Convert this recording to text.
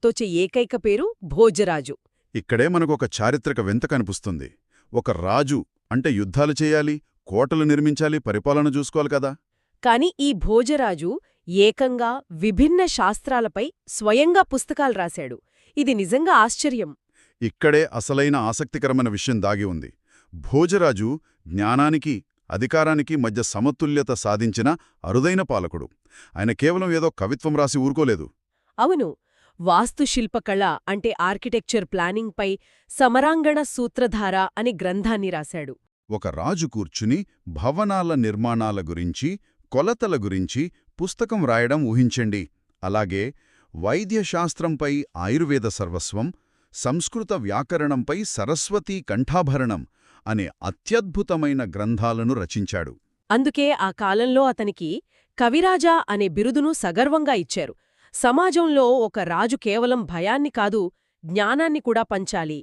తోచే ఏకైక పేరు భోజరాజు. ఇక్కడే మనకొక చారిత్రక వింత కనిపిస్తుంది. ఒక రాజు అంటే యుద్ధాలు చేయాలి, కోటలు నిర్మించాలి, పరిపాలన చూసుకోవాలి కదా. కాని ఈ భోజరాజు ఏకంగా విభిన్న శాస్త్రాలపై స్వయంగా పుస్తకాలు రాశాడు. ఇది నిజంగా ఆశ్చర్యం. ఇక్కడే అసలైన ఆసక్తికరమైన విషయం దాగి ఉంది. భోజరాజు జ్ఞానానికి, అధికారానికి మధ్య సమతుల్యత సాధించిన అరుదైన పాలకుడు. ఆయన కేవలం ఏదో కవిత్వం రాసి ఊరుకోలేదు. అవును, వాస్తుశిల్పకళ అంటే ఆర్కిటెక్చర్ ప్లానింగ్పై సమరాంగణ సూత్రధార అని గ్రంథాన్ని రాశాడు. ఒక రాజు కూర్చుని భవనాల నిర్మాణాల గురించి, కొలతల గురించి పుస్తకం రాయడం ఊహించండి. అలాగే వైద్యశాస్త్రంపై ఆయుర్వేద సర్వస్వం, సంస్కృత వ్యాకరణంపై సరస్వతీ కంఠాభరణం అనే అత్యద్భుతమైన గ్రంథాలను రచించాడు. అందుకే ఆ కాలంలో అతనికి కవిరాజా అనే బిరుదును సగర్వంగా ఇచ్చారు. సమాజంలో ఒక రాజు కేవలం భయాన్ని కాదు, జ్ఞానాన్ని కూడా పంచాలి